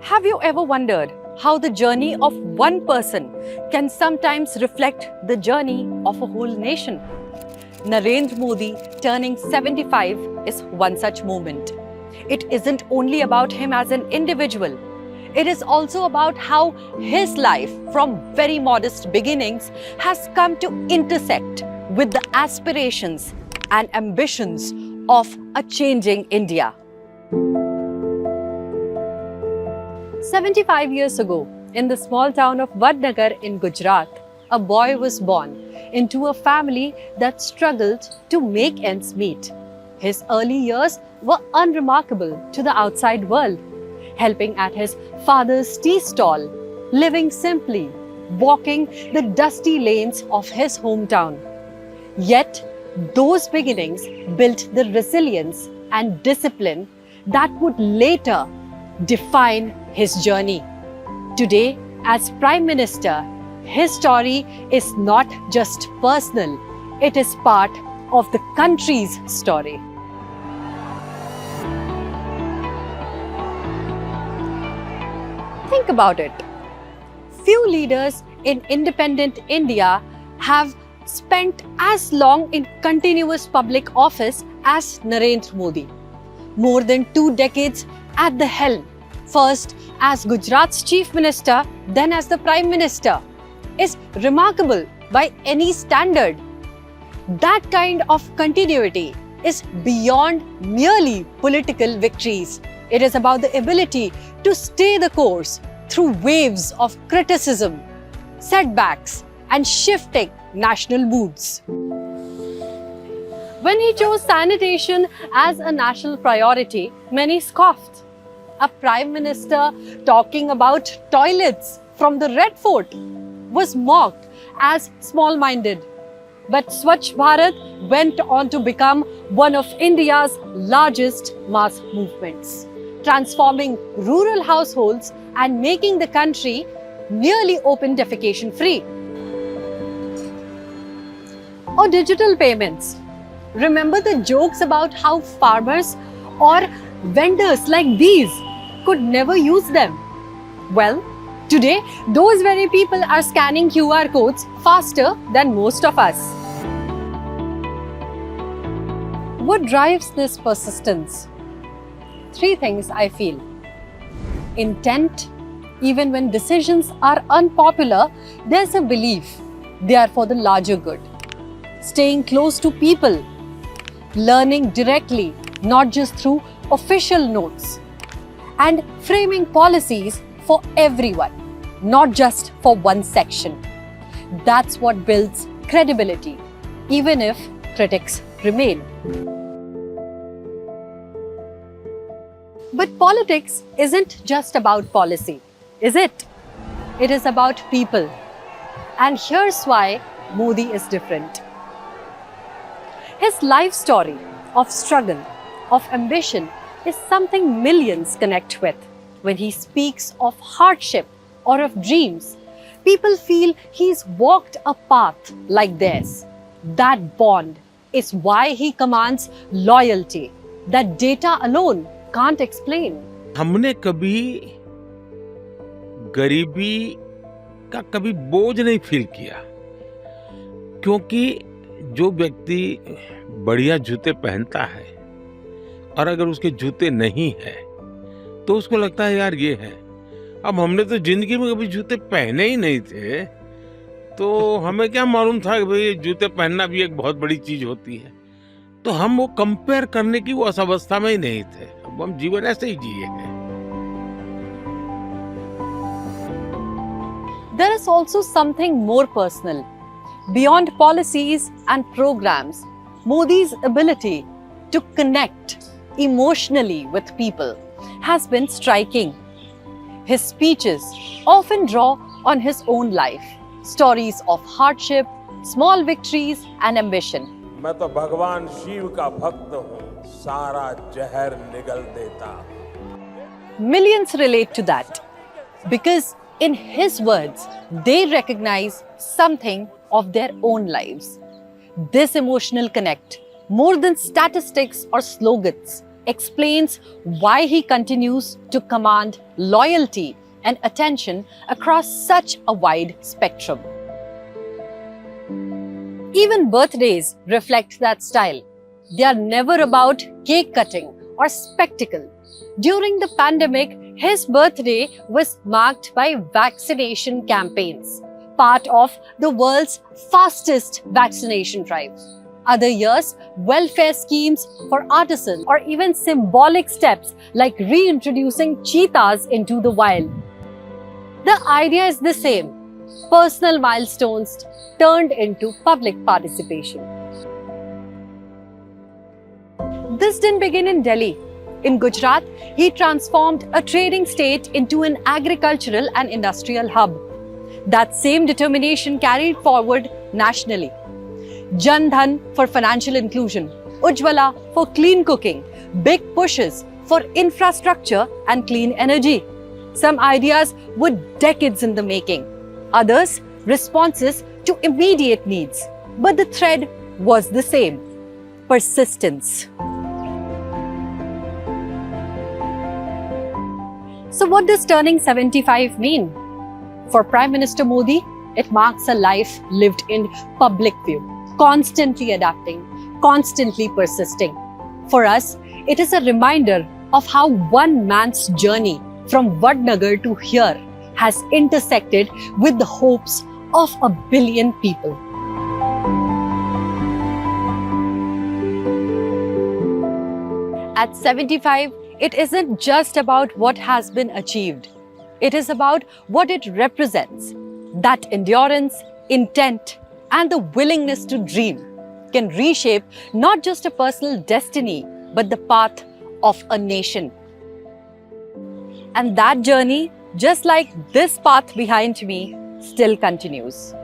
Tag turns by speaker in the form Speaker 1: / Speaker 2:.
Speaker 1: Have you ever wondered how the journey of one person can sometimes reflect the journey of a whole nation? Narendra Modi turning 75 is one such moment. It isn't only about him as an individual. It is also about how his life, from very modest beginnings, has come to intersect with the aspirations and ambitions of a changing India. 75 years ago, in the small town of Vadnagar in Gujarat, a boy was born into a family that struggled to make ends meet. His early years were unremarkable to the outside world, helping at his father's tea stall, living simply, walking the dusty lanes of his hometown. Yet, those beginnings built the resilience and discipline that would later define his journey. Today, as Prime Minister, his story is not just personal, it is part of the country's story. Think about it. Few leaders in independent India have spent as long in continuous public office as Narendra Modi. More than 2 decades at the helm, first as Gujarat's Chief Minister, then as the Prime Minister, is remarkable by any standard. That kind of continuity is beyond merely political victories. It is about the ability to stay the course through waves of criticism, setbacks, and shifting national moods. When he chose sanitation as a national priority, many scoffed. A Prime Minister talking about toilets from the Red Fort was mocked as small-minded. But Swachh Bharat went on to become one of India's largest mass movements, transforming rural households and making the country nearly open defecation free. Or digital payments. Remember the jokes about how farmers or vendors like these could never use them? Well, today those very people are scanning QR codes faster than most of us. What drives this persistence? 3 things I feel. Intent. Even when decisions are unpopular, there's a belief they are for the larger good. Staying close to people. Learning directly, not just through official notes. And framing policies for everyone, not just for one section. That's what builds credibility, even if critics remain. But politics isn't just about policy, is it? It is about people. And here's why Modi is different. His life story of struggle, of ambition, is something millions connect with. When he speaks of hardship or of dreams, people feel he's walked a path like theirs. That bond is why he commands loyalty that data alone can't explain.
Speaker 2: हमने कभी गरीबी का कभी बोझ नहीं feel किया, क्योंकि जो व्यक्ति बढ़िया जूते पहनता है और अगर उसके जूते नहीं है तो उसको लगता है यार ये है। अब हमने तो जिंदगी में कभी जूते पहने ही नहीं थे, तो हमें क्या मालूम था कि भाई जूते पहनना भी एक बहुत बड़ी चीज होती है। तो हम वो कंपेयर करने की वो अवस्था में ही नहीं थे। अब हम जीवन ऐसे ही जिए हैं।
Speaker 1: There is also something more personal. Beyond policies and programs, Modi's ability to connect emotionally with people has been striking. His speeches often draw on his own life, stories of hardship, small victories and ambition.
Speaker 3: मैं तो भगवान शिव का भक्त हूँ, सारा जहर निगल देता।
Speaker 1: Millions relate to that because in his words, they recognize something of their own lives. This emotional connect, more than statistics or slogans, explains why he continues to command loyalty and attention across such a wide spectrum. Even birthdays reflect that style. They are never about cake cutting or spectacle. During the pandemic, his birthday was marked by vaccination campaigns, part of the world's fastest vaccination drive. Other years, welfare schemes for artisans, or even symbolic steps like reintroducing cheetahs into the wild. The idea is the same: personal milestones turned into public participation. This didn't begin in Delhi. In Gujarat, he transformed a trading state into an agricultural and industrial hub. That same determination carried forward nationally. Jan Dhan for financial inclusion, Ujjwala for clean cooking, big pushes for infrastructure and clean energy. Some ideas were decades in the making, others responses to immediate needs. But the thread was the same: persistence. So what does turning 75 mean? For Prime Minister Modi, it marks a life lived in public view, constantly adapting, constantly persisting. For us, it is a reminder of how one man's journey from Vadnagar to here has intersected with the hopes of a billion people. At 75, it isn't just about what has been achieved. It is about what it represents. That endurance, intent, and the willingness to dream can reshape not just a personal destiny, but the path of a nation. And that journey, just like this path behind me, still continues.